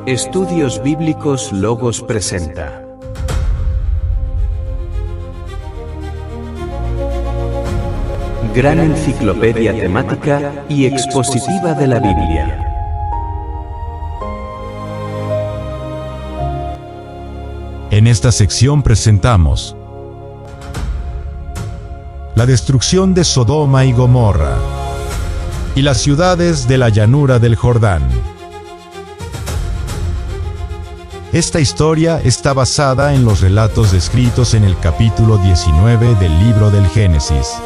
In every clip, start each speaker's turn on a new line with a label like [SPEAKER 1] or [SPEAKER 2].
[SPEAKER 1] Estudios Bíblicos Logos presenta. Gran enciclopedia temática y expositiva de la Biblia.
[SPEAKER 2] En esta sección presentamos la destrucción de Sodoma y Gomorra y las ciudades de la llanura del Jordán. Esta historia está basada en los relatos descritos en el capítulo 19 del libro del Génesis.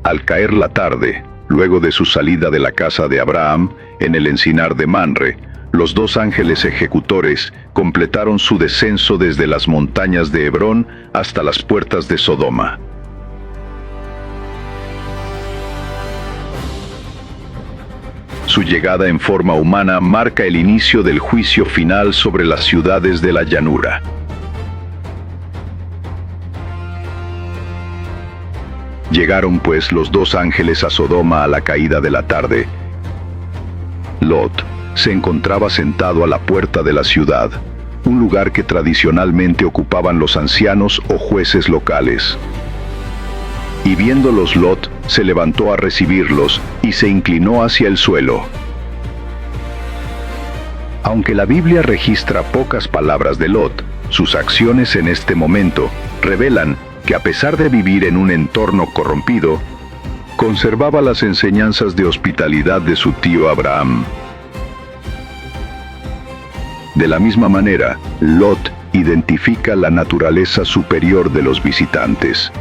[SPEAKER 3] Al caer la tarde, luego de su salida de la casa de Abraham, en el encinar de Manre, los dos ángeles ejecutores completaron su descenso desde las montañas de Hebrón hasta las puertas de Sodoma. Su llegada en forma humana marca el inicio del juicio final sobre las ciudades de la llanura. Llegaron pues los dos ángeles a Sodoma a la caída de la tarde. Lot se encontraba sentado a la puerta de la ciudad, un lugar que tradicionalmente ocupaban los ancianos o jueces locales. Y viéndolos Lot, se levantó a recibirlos y se inclinó hacia el suelo. Aunque la Biblia registra pocas palabras de Lot, sus acciones en este momento revelan que a pesar de vivir en un entorno corrompido, conservaba las enseñanzas de hospitalidad de su tío Abraham. De la misma manera, Lot identifica la naturaleza superior de los visitantes.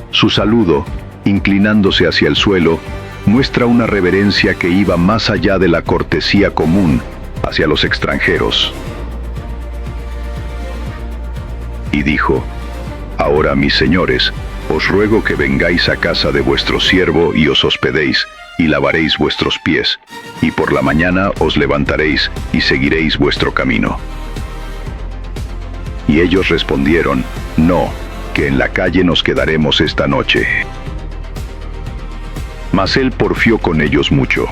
[SPEAKER 3] Su saludo, inclinándose hacia el suelo, muestra una reverencia que iba más allá de la cortesía común hacia los extranjeros. Y dijo: «Ahora, mis señores, os ruego que vengáis a casa de vuestro siervo y os hospedéis, y lavaréis vuestros pies, y por la mañana os levantaréis y seguiréis vuestro camino». Y ellos respondieron: «No, que en la calle nos quedaremos esta noche». Mas él porfió con ellos mucho.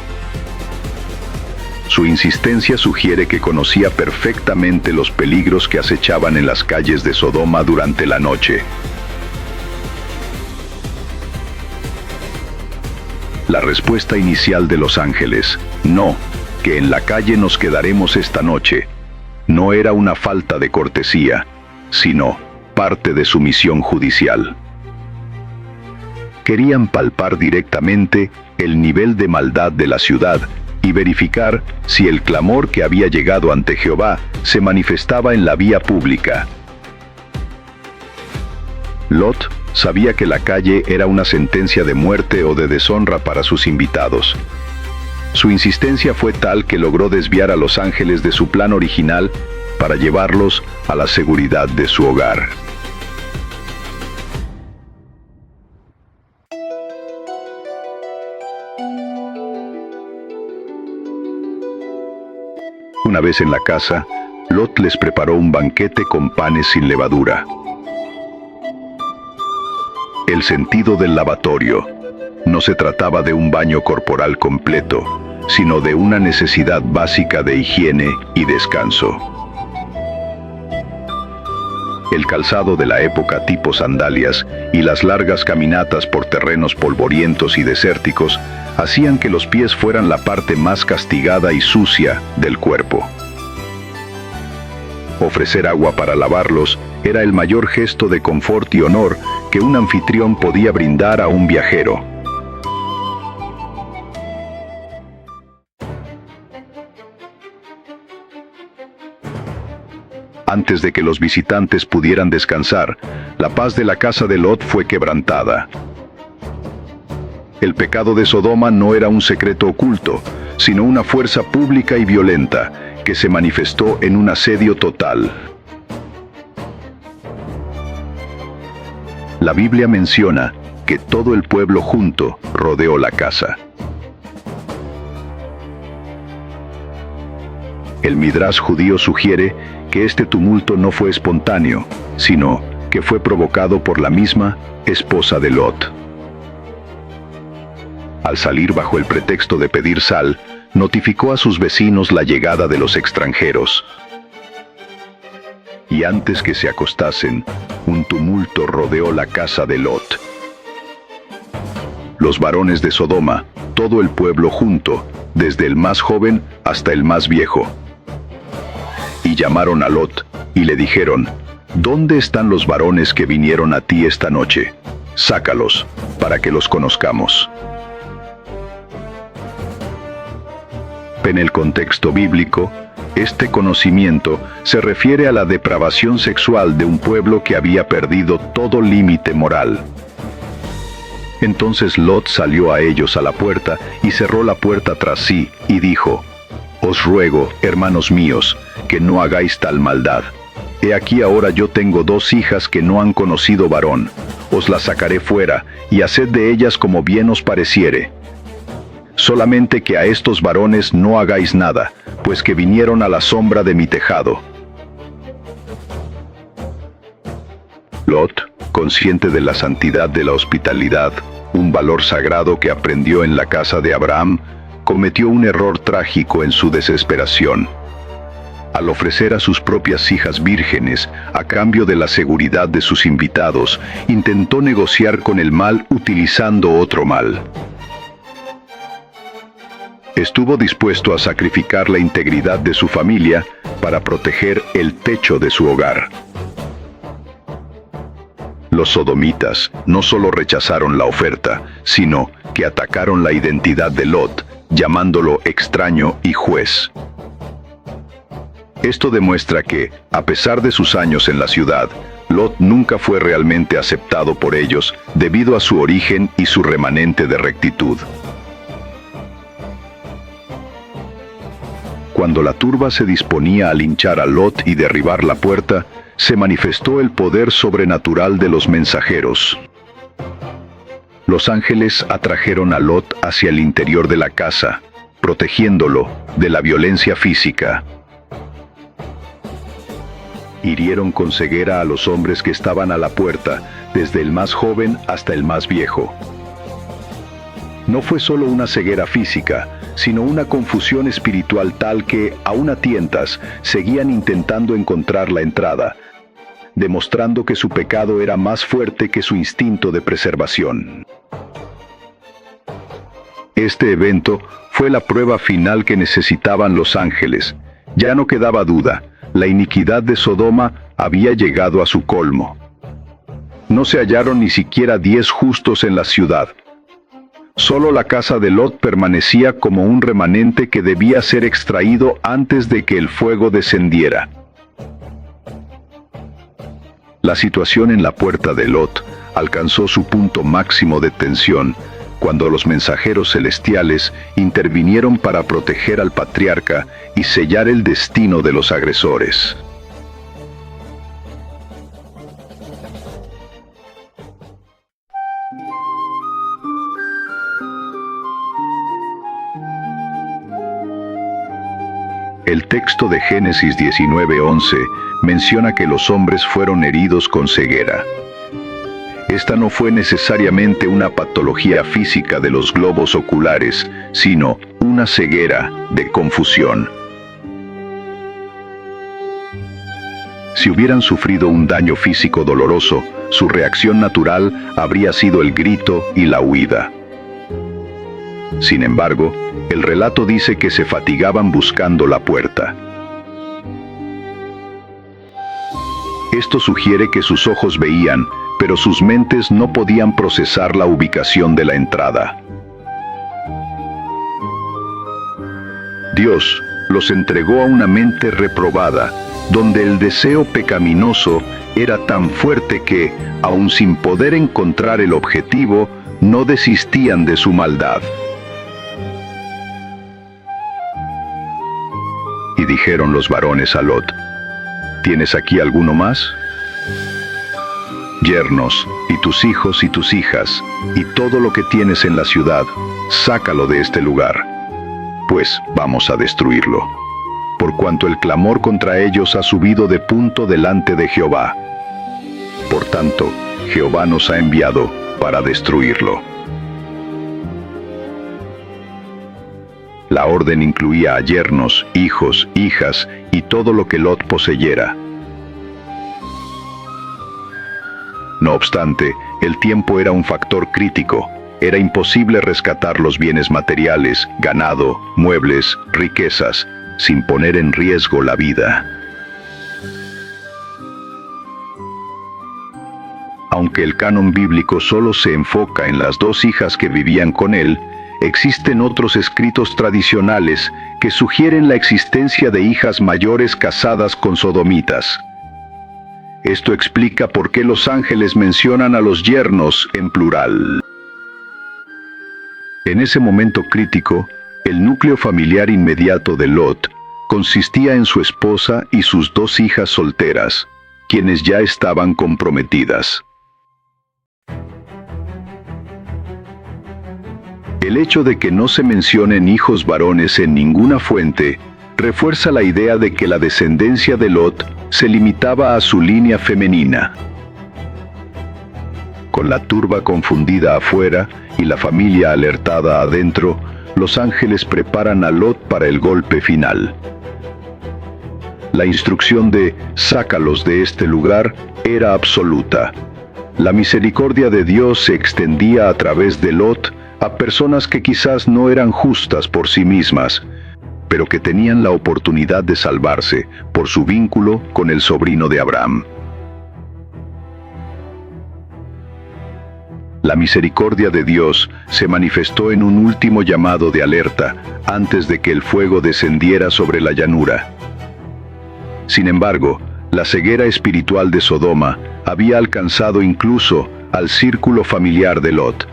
[SPEAKER 3] Su insistencia sugiere que conocía perfectamente los peligros que acechaban en las calles de Sodoma durante la noche. La respuesta inicial de los ángeles, «No, que en la calle nos quedaremos esta noche», no era una falta de cortesía, sino parte de su misión judicial. Querían palpar directamente el nivel de maldad de la ciudad y verificar si el clamor que había llegado ante Jehová se manifestaba en la vía pública. Lot sabía que la calle era una sentencia de muerte o de deshonra para sus invitados. Su insistencia fue tal que logró desviar a los ángeles de su plan original para llevarlos a la seguridad de su hogar. Una vez en la casa, Lot les preparó un banquete con panes sin levadura. El sentido del lavatorio no se trataba de un baño corporal completo, sino de una necesidad básica de higiene y descanso. El calzado de la época tipo sandalias y las largas caminatas por terrenos polvorientos y desérticos hacían que los pies fueran la parte más castigada y sucia del cuerpo. Ofrecer agua para lavarlos era el mayor gesto de confort y honor que un anfitrión podía brindar a un viajero. Antes de que los visitantes pudieran descansar, la paz de la casa de Lot fue quebrantada. El pecado de Sodoma no era un secreto oculto, sino una fuerza pública y violenta que se manifestó en un asedio total. La Biblia menciona que todo el pueblo junto rodeó la casa. El Midrash judío sugiere que este tumulto no fue espontáneo, sino que fue provocado por la misma esposa de Lot. Al salir bajo el pretexto de pedir sal, notificó a sus vecinos la llegada de los extranjeros. Y antes que se acostasen, un tumulto rodeó la casa de Lot. Los varones de Sodoma, todo el pueblo junto, desde el más joven hasta el más viejo. Y llamaron a Lot, y le dijeron: ¿Dónde están los varones que vinieron a ti esta noche? Sácalos, para que los conozcamos. En el contexto bíblico, este conocimiento se refiere a la depravación sexual de un pueblo que había perdido todo límite moral. Entonces Lot salió a ellos a la puerta y cerró la puerta tras sí, y dijo: Os ruego, hermanos míos, que no hagáis tal maldad. He aquí ahora yo tengo 2 hijas que no han conocido varón. Os las sacaré fuera, y haced de ellas como bien os pareciere. Solamente que a estos varones no hagáis nada, pues que vinieron a la sombra de mi tejado. Lot, consciente de la santidad de la hospitalidad, un valor sagrado que aprendió en la casa de Abraham, cometió un error trágico en su desesperación. Al ofrecer a sus propias hijas vírgenes a cambio de la seguridad de sus invitados, intentó negociar con el mal utilizando otro mal. Estuvo dispuesto a sacrificar la integridad de su familia para proteger el techo de su hogar. Los sodomitas no solo rechazaron la oferta, sino que atacaron la identidad de Lot, llamándolo extraño y juez. Esto demuestra que, a pesar de sus años en la ciudad, Lot nunca fue realmente aceptado por ellos debido a su origen y su remanente de rectitud. Cuando la turba se disponía a linchar a Lot y derribar la puerta, se manifestó el poder sobrenatural de los mensajeros. Los ángeles atrajeron a Lot hacia el interior de la casa, protegiéndolo de la violencia física. Hirieron con ceguera a los hombres que estaban a la puerta, desde el más joven hasta el más viejo. No fue solo una ceguera física, sino una confusión espiritual tal que, aún a tientas, seguían intentando encontrar la entrada, demostrando que su pecado era más fuerte que su instinto de preservación. Este evento fue la prueba final que necesitaban los ángeles. Ya no quedaba duda, la iniquidad de Sodoma había llegado a su colmo. No se hallaron ni siquiera 10 justos en la ciudad. Solo la casa de Lot permanecía como un remanente que debía ser extraído antes de que el fuego descendiera. La situación en la puerta de Lot alcanzó su punto máximo de tensión cuando los mensajeros celestiales intervinieron para proteger al patriarca y sellar el destino de los agresores. El texto de Génesis 19:11 menciona que los hombres fueron heridos con ceguera. Esta no fue necesariamente una patología física de los globos oculares, sino una ceguera de confusión. Si hubieran sufrido un daño físico doloroso, su reacción natural habría sido el grito y la huida. Sin embargo, el relato dice que se fatigaban buscando la puerta. Esto sugiere que sus ojos veían, pero sus mentes no podían procesar la ubicación de la entrada. Dios los entregó a una mente reprobada, donde el deseo pecaminoso era tan fuerte que, aun sin poder encontrar el objetivo, no desistían de su maldad. Y dijeron los varones a Lot: ¿Tienes aquí alguno más? Yernos, y tus hijos y tus hijas, y todo lo que tienes en la ciudad, sácalo de este lugar, pues vamos a destruirlo. por cuanto el clamor contra ellos ha subido de punto delante de Jehová. Por tanto, Jehová nos ha enviado para destruirlo. La orden incluía a yernos, hijos, hijas y todo lo que Lot poseyera. No obstante, el tiempo era un factor crítico. Era imposible rescatar los bienes materiales, ganado, muebles, riquezas, sin poner en riesgo la vida. Aunque el canon bíblico solo se enfoca en las dos hijas que vivían con él, existen otros escritos tradicionales que sugieren la existencia de hijas mayores casadas con sodomitas. Esto explica por qué los ángeles mencionan a los yernos en plural. En ese momento crítico, el núcleo familiar inmediato de Lot consistía en su esposa y sus dos hijas solteras, quienes ya estaban comprometidas. El hecho de que no se mencionen hijos varones en ninguna fuente refuerza la idea de que la descendencia de Lot se limitaba a su línea femenina. Con la turba confundida afuera y la familia alertada adentro, los ángeles preparan a Lot para el golpe final. La instrucción de «sácalos de este lugar» era absoluta. La misericordia de Dios se extendía a través de Lot a personas que quizás no eran justas por sí mismas, pero que tenían la oportunidad de salvarse por su vínculo con el sobrino de Abraham. La misericordia de Dios se manifestó en un último llamado de alerta antes de que el fuego descendiera sobre la llanura. Sin embargo, la ceguera espiritual de Sodoma había alcanzado incluso al círculo familiar de Lot.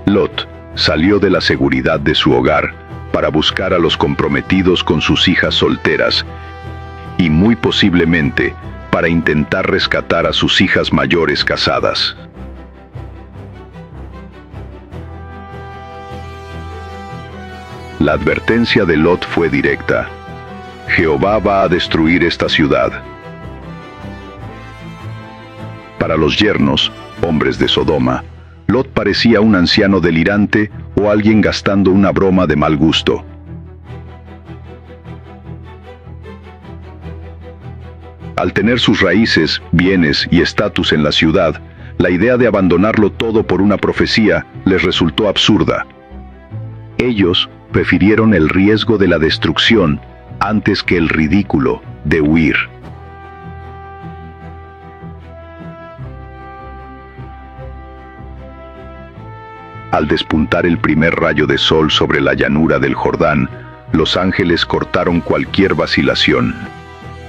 [SPEAKER 3] Lot salió de la seguridad de su hogar para buscar a los comprometidos con sus hijas solteras y muy posiblemente para intentar rescatar a sus hijas mayores casadas. La advertencia de Lot fue directa: Jehová va a destruir esta ciudad. Para los yernos, hombres de Sodoma, Lot parecía un anciano delirante o alguien gastando una broma de mal gusto. Al tener sus raíces, bienes y estatus en la ciudad, la idea de abandonarlo todo por una profecía les resultó absurda. Ellos prefirieron el riesgo de la destrucción antes que el ridículo de huir. Al despuntar el primer rayo de sol sobre la llanura del Jordán, los ángeles cortaron cualquier vacilación,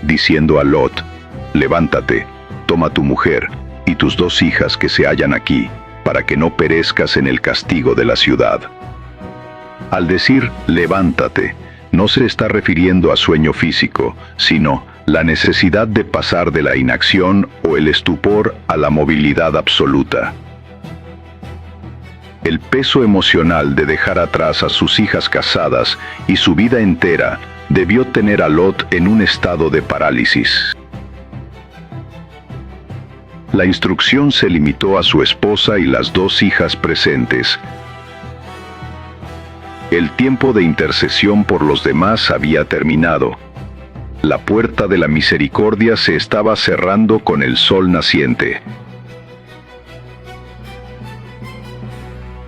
[SPEAKER 3] diciendo a Lot: levántate, toma tu mujer y tus dos hijas que se hallan aquí, para que no perezcas en el castigo de la ciudad. Al decir levántate, no se está refiriendo a sueño físico, sino la necesidad de pasar de la inacción o el estupor a la movilidad absoluta. El peso emocional de dejar atrás a sus hijas casadas y su vida entera debió tener a Lot en un estado de parálisis. La instrucción se limitó a su esposa y las dos hijas presentes. El tiempo de intercesión por los demás había terminado. La puerta de la misericordia se estaba cerrando con el sol naciente.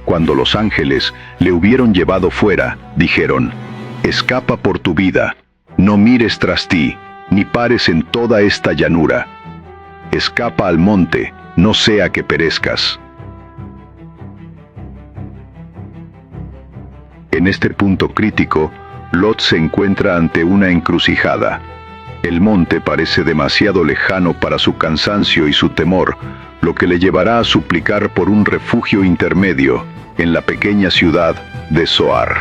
[SPEAKER 3] Cuando los ángeles le hubieron llevado fuera, dijeron: escapa por tu vida, no mires tras ti, ni pares en toda esta llanura. Escapa al monte, no sea que perezcas. En este punto crítico, Lot se encuentra ante una encrucijada. El monte parece demasiado lejano para su cansancio y su temor, lo que le llevará a suplicar por un refugio intermedio en la pequeña ciudad de Zoar.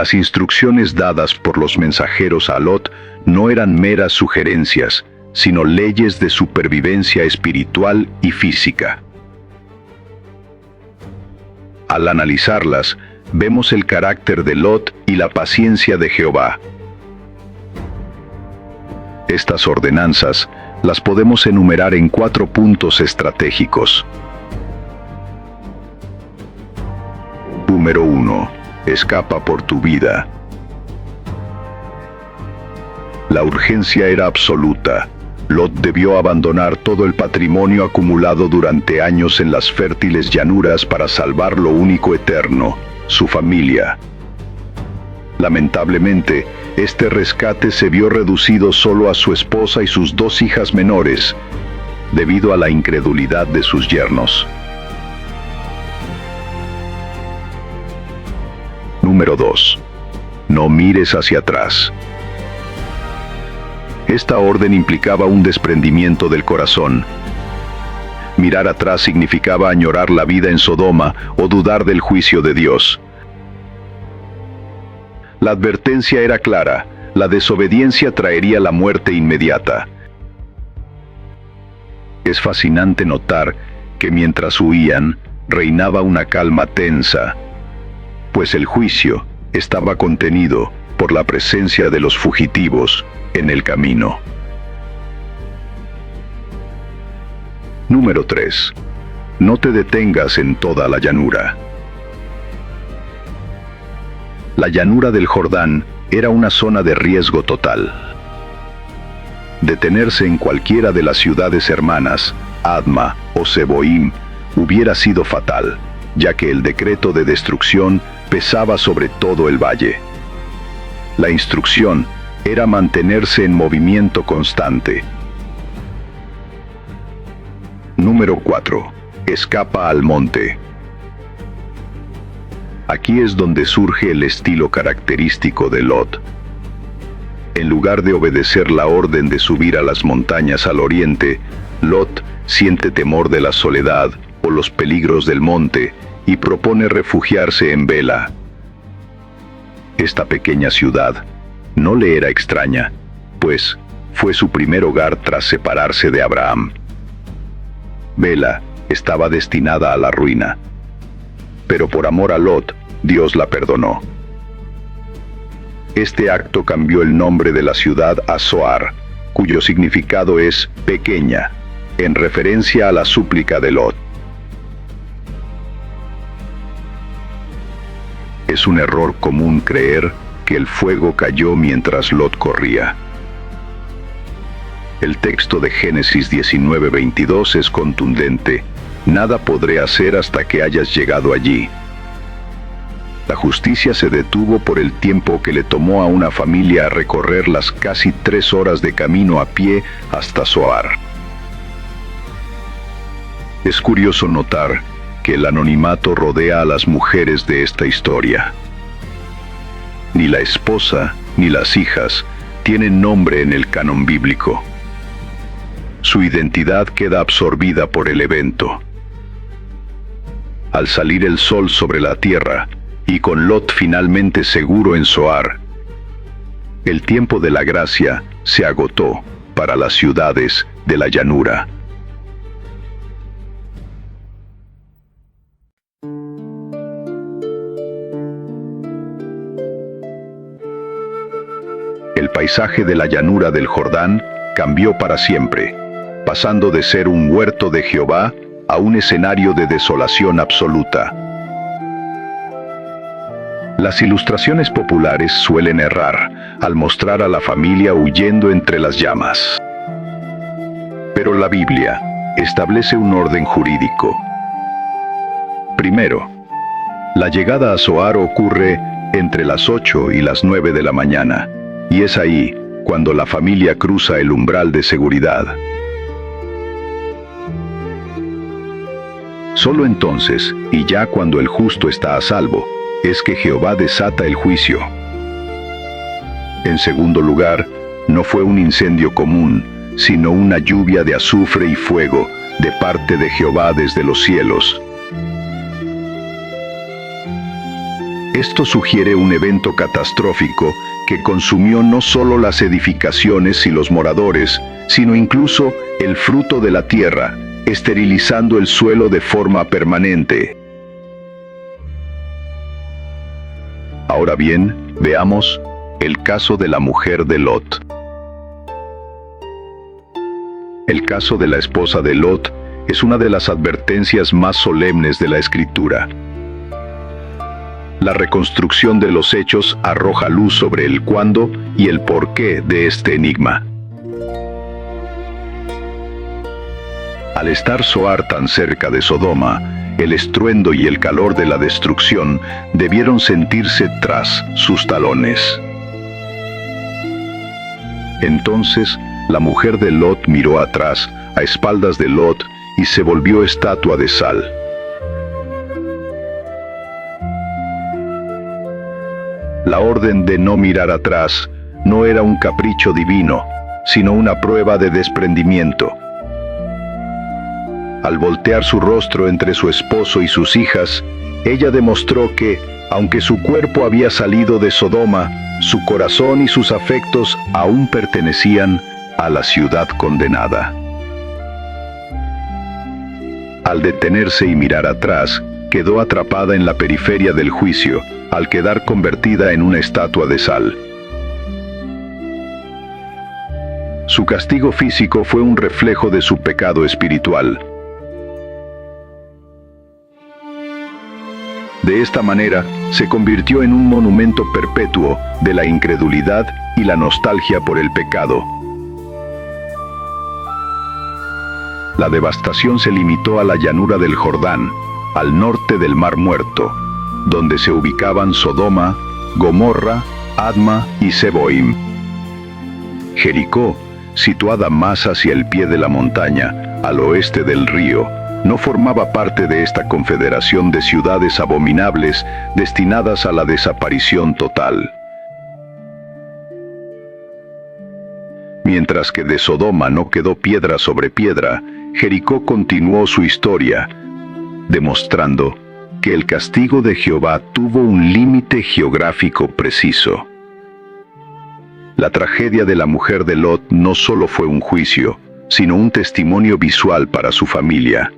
[SPEAKER 3] Las instrucciones dadas por los mensajeros a Lot no eran meras sugerencias, sino leyes de supervivencia espiritual y física. Al analizarlas, vemos el carácter de Lot y la paciencia de Jehová. Estas ordenanzas las podemos enumerar en 4 puntos estratégicos. Número 1. Escapa por tu vida. La urgencia era absoluta. Lot debió abandonar todo el patrimonio acumulado durante años en las fértiles llanuras para salvar lo único eterno, su familia. Lamentablemente, este rescate se vio reducido solo a su esposa y sus 2 hijas menores, debido a la incredulidad de sus yernos. Número 2. No mires hacia atrás. Esta orden implicaba un desprendimiento del corazón. Mirar atrás significaba añorar la vida en Sodoma o dudar del juicio de Dios. La advertencia era clara: la desobediencia traería la muerte inmediata. Es fascinante notar que mientras huían, reinaba una calma tensa, pues el juicio estaba contenido por la presencia de los fugitivos en el camino. Número 3. No te detengas en toda la llanura. La llanura del Jordán era una zona de riesgo total. Detenerse en cualquiera de las ciudades hermanas, Adma o Seboim, hubiera sido fatal, ya que el decreto de destrucción pesaba sobre todo el valle. La instrucción era mantenerse en movimiento constante. Número 4. Escapa al monte. Aquí es donde surge el estilo característico de Lot. En lugar de obedecer la orden de subir a las montañas al oriente, Lot siente temor de la soledad o los peligros del monte y propone refugiarse en Bela. Esta pequeña ciudad no le era extraña, pues fue su primer hogar tras separarse de Abraham. Bela estaba destinada a la ruina, pero por amor a Lot, Dios la perdonó. Este acto cambió el nombre de la ciudad a Zoar, cuyo significado es pequeña, en referencia a la súplica de Lot. Es un error común creer que el fuego cayó mientras Lot corría. El texto de Génesis 19:22 es contundente: nada podré hacer hasta que hayas llegado allí. La justicia se detuvo por el tiempo que le tomó a una familia a recorrer las casi 3 horas de camino a pie hasta Zoar. Es curioso notar que el anonimato rodea a las mujeres de esta historia. Ni la esposa ni las hijas tienen nombre en el canon bíblico. Su identidad queda absorbida por el evento. Al salir el sol sobre la tierra, y con Lot finalmente seguro en Zoar, el tiempo de la gracia se agotó para las ciudades de la llanura. El paisaje de la llanura del Jordán cambió para siempre, pasando de ser un huerto de Jehová a un escenario de desolación absoluta. Las ilustraciones populares suelen errar al mostrar a la familia huyendo entre las llamas. Pero la Biblia establece un orden jurídico. Primero, la llegada a Zoar ocurre entre las 8 y las 9 de la mañana, y es ahí cuando la familia cruza el umbral de seguridad. Solo entonces, y ya cuando el justo está a salvo, es que Jehová desata el juicio. En segundo lugar, no fue un incendio común, sino una lluvia de azufre y fuego de parte de Jehová desde los cielos. Esto sugiere un evento catastrófico que consumió no solo las edificaciones y los moradores, sino incluso el fruto de la tierra, esterilizando el suelo de forma permanente. Ahora bien, veamos el caso de la mujer de Lot. El caso de la esposa de Lot es una de las advertencias más solemnes de la Escritura. La reconstrucción de los hechos arroja luz sobre el cuándo y el porqué de este enigma. Al estar Zoar tan cerca de Sodoma, el estruendo y el calor de la destrucción debieron sentirse tras sus talones. Entonces, la mujer de Lot miró atrás, a espaldas de Lot, y se volvió estatua de sal. La orden de no mirar atrás no era un capricho divino, sino una prueba de desprendimiento. Al voltear su rostro entre su esposo y sus hijas, ella demostró que, aunque su cuerpo había salido de Sodoma, su corazón y sus afectos aún pertenecían a la ciudad condenada. Al detenerse y mirar atrás, quedó atrapada en la periferia del juicio, al quedar convertida en una estatua de sal. Su castigo físico fue un reflejo de su pecado espiritual. De esta manera, se convirtió en un monumento perpetuo de la incredulidad y la nostalgia por el pecado. La devastación se limitó a la llanura del Jordán, al norte del Mar Muerto, donde se ubicaban Sodoma, Gomorra, Adma y Zeboim. Jericó, situada más hacia el pie de la montaña, al oeste del río, no formaba parte de esta confederación de ciudades abominables destinadas a la desaparición total. Mientras que de Sodoma no quedó piedra sobre piedra, Jericó continuó su historia, demostrando que el castigo de Jehová tuvo un límite geográfico preciso. La tragedia de la mujer de Lot no solo fue un juicio, sino un testimonio visual para su familia.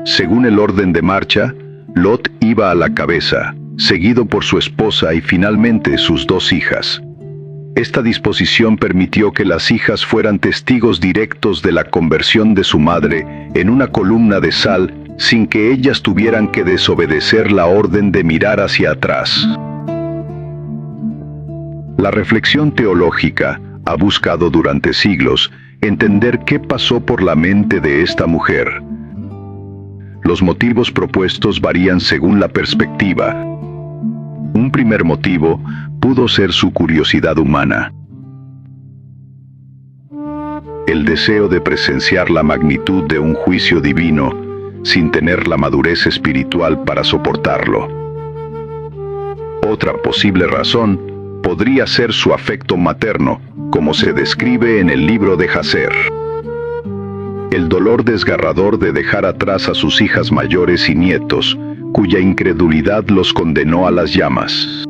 [SPEAKER 3] Según el orden de marcha, Lot iba a la cabeza, seguido por su esposa y finalmente sus dos hijas. Esta disposición permitió que las hijas fueran testigos directos de la conversión de su madre en una columna de sal, sin que ellas tuvieran que desobedecer la orden de mirar hacia atrás. La reflexión teológica ha buscado durante siglos entender qué pasó por la mente de esta mujer. Los motivos propuestos varían según la perspectiva. Un primer motivo pudo ser su curiosidad humana. El deseo de presenciar la magnitud de un juicio divino sin tener la madurez espiritual para soportarlo. Otra posible razón podría ser su afecto materno, como se describe en el libro de Jacer. El dolor desgarrador de dejar atrás a sus hijas mayores y nietos, cuya incredulidad los condenó a las llamas.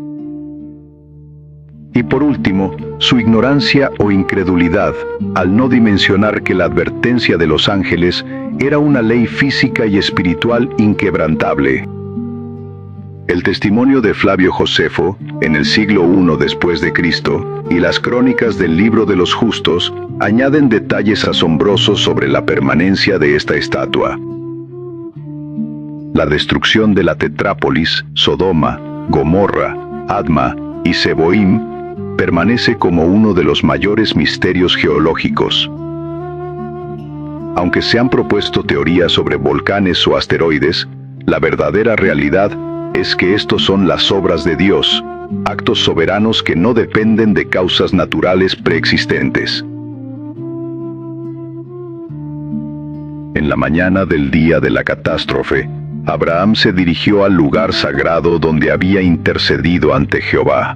[SPEAKER 3] Y por último, su ignorancia o incredulidad, al no dimensionar que la advertencia de los ángeles era una ley física y espiritual inquebrantable. El testimonio de Flavio Josefo, en el siglo I después de Cristo, y las crónicas del libro de los justos, añaden detalles asombrosos sobre la permanencia de esta estatua. La destrucción de la tetrápolis, Sodoma, Gomorra, Adma y Zeboim, permanece como uno de los mayores misterios geológicos. Aunque se han propuesto teorías sobre volcanes o asteroides, la verdadera realidad es que estos son las obras de Dios, actos soberanos que no dependen de causas naturales preexistentes. En la mañana del día de la catástrofe, Abraham se dirigió al lugar sagrado donde había intercedido ante Jehová.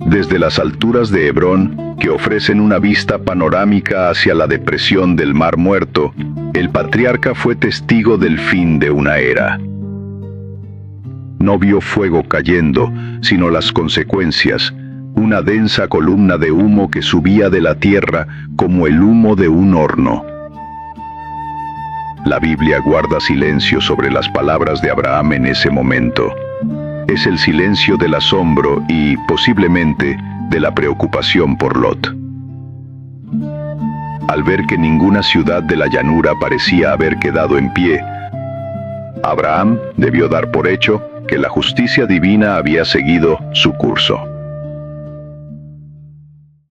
[SPEAKER 3] Desde las alturas de Hebrón, que ofrecen una vista panorámica hacia la depresión del Mar Muerto, el patriarca fue testigo del fin de una era. No vio fuego cayendo, sino las consecuencias, una densa columna de humo que subía de la tierra como el humo de un horno. La Biblia guarda silencio sobre las palabras de Abraham en ese momento. Es el silencio del asombro y, posiblemente, de la preocupación por Lot. Al ver que ninguna ciudad de la llanura parecía haber quedado en pie, Abraham debió dar por hecho que la justicia divina había seguido su curso.